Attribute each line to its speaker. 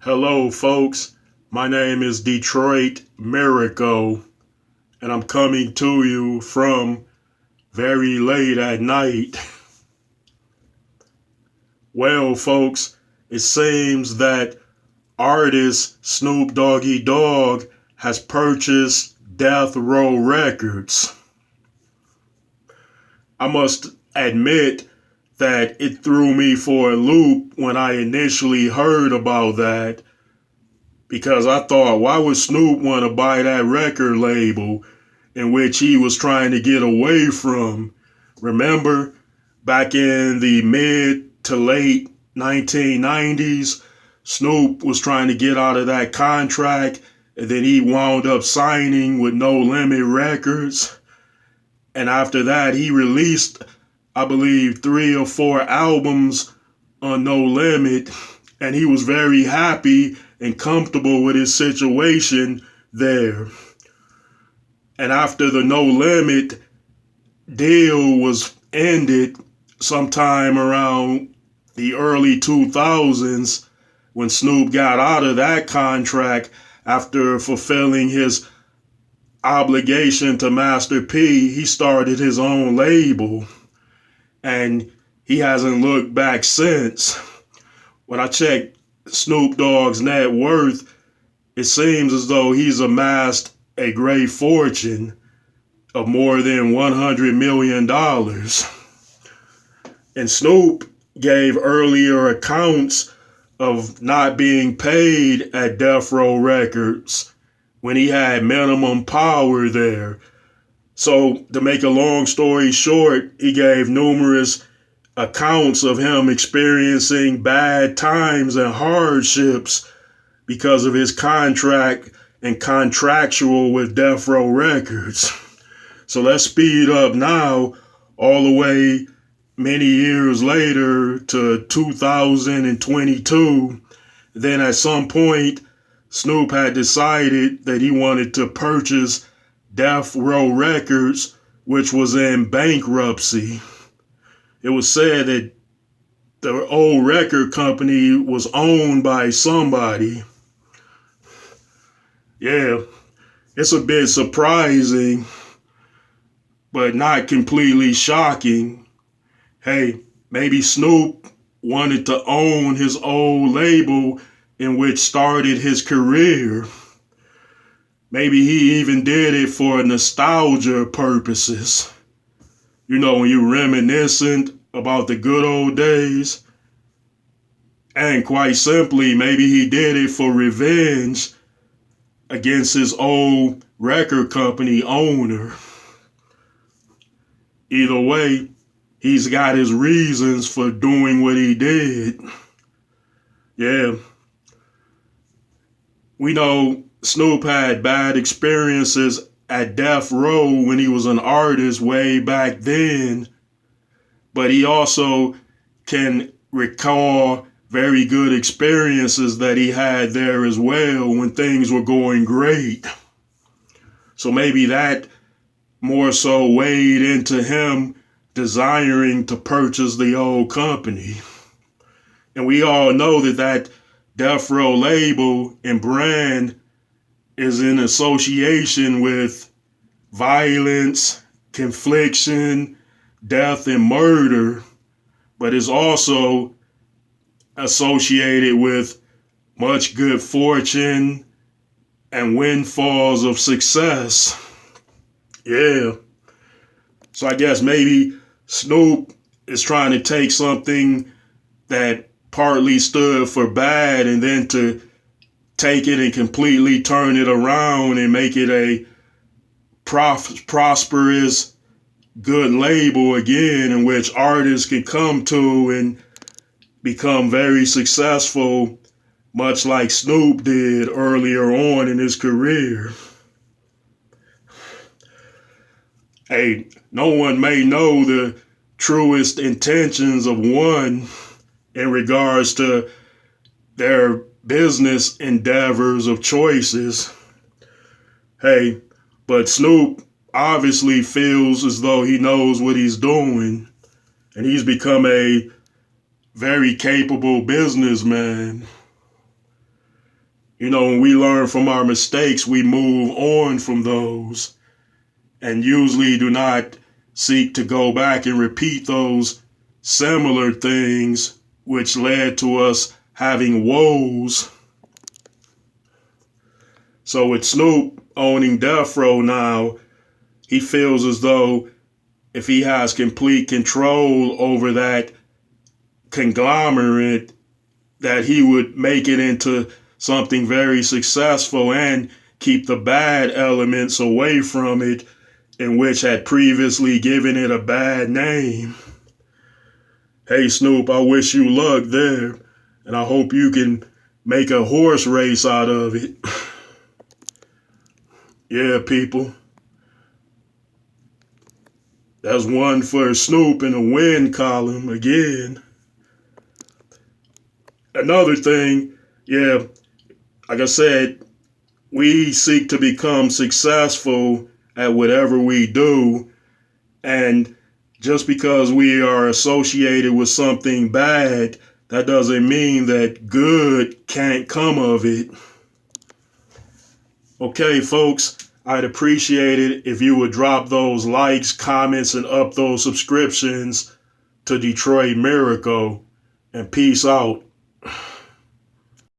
Speaker 1: Hello, folks. My name is Detroit Miracle, and I'm coming to you from very late at night. Well, folks, it seems that artist Snoop Dogg has purchased Death Row Records. I must admit that it threw me for a loop when I initially heard about that because I thought, why would Snoop want to buy that record label in which he was trying to get away from? Remember, back in the mid to late 1990s, Snoop was trying to get out of that contract, and then he wound up signing with No Limit Records. And after that, he released, I believe, 3 or 4 albums on No Limit, and he was very happy and comfortable with his situation there. And after the No Limit deal was ended sometime around the early 2000s, when Snoop got out of that contract after fulfilling his obligation to Master P, he started his own label. And he hasn't looked back since. When I checked Snoop Dogg's net worth, it seems as though he's amassed a great fortune of more than $100 million. And Snoop gave earlier accounts of not being paid at Death Row Records when he had minimum power there. So, to make a long story short, he gave numerous accounts of him experiencing bad times and hardships because of his contract and contractual with Death Row Records. So let's speed up now all the way many years later to 2022. Then at some point, Snoop had decided that he wanted to purchase Death Row Records, which was in bankruptcy. It was said that the old record company was owned by somebody. Yeah, it's a bit surprising, but not completely shocking. Hey, maybe Snoop wanted to own his old label in which started his career. Maybe he even did it for nostalgia purposes. You know, when you're reminiscent about the good old days. And quite simply, maybe he did it for revenge against his old record company owner. Either way, he's got his reasons for doing what he did. Yeah. We know Snoop had bad experiences at Death Row when he was an artist way back then, but he also can recall very good experiences that he had there as well when things were going great. So maybe that more so weighed into him desiring to purchase the old company. And we all know that Death Row label and brand is in association with violence, confliction, death, and murder, but is also associated with much good fortune and windfalls of success. Yeah. So I guess maybe Snoop is trying to take something that partly stood for bad and then to take it and completely turn it around and make it a prosperous, good label again, in which artists can come to and become very successful, much like Snoop did earlier on in his career. Hey, no one may know the truest intentions of one in regards to their business endeavors of choices. Hey, but Snoop obviously feels as though he knows what he's doing, and he's become a very capable businessman. When we learn from our mistakes, we move on from those and usually do not seek to go back and repeat those similar things which led to us having woes. So with Snoop owning Death Row now, he feels as though if he has complete control over that conglomerate, that he would make it into something very successful and keep the bad elements away from it, in which had previously given it a bad name. Hey Snoop, I wish you luck there, and I hope you can make a horse race out of it. Yeah, people. That's one for Snoop in the win column again. Another thing, yeah, like I said, we seek to become successful at whatever we do. And just because we are associated with something bad, that doesn't mean that good can't come of it. Okay, folks, I'd appreciate it if you would drop those likes, comments, and up those subscriptions to Detroit Miracle. And peace out.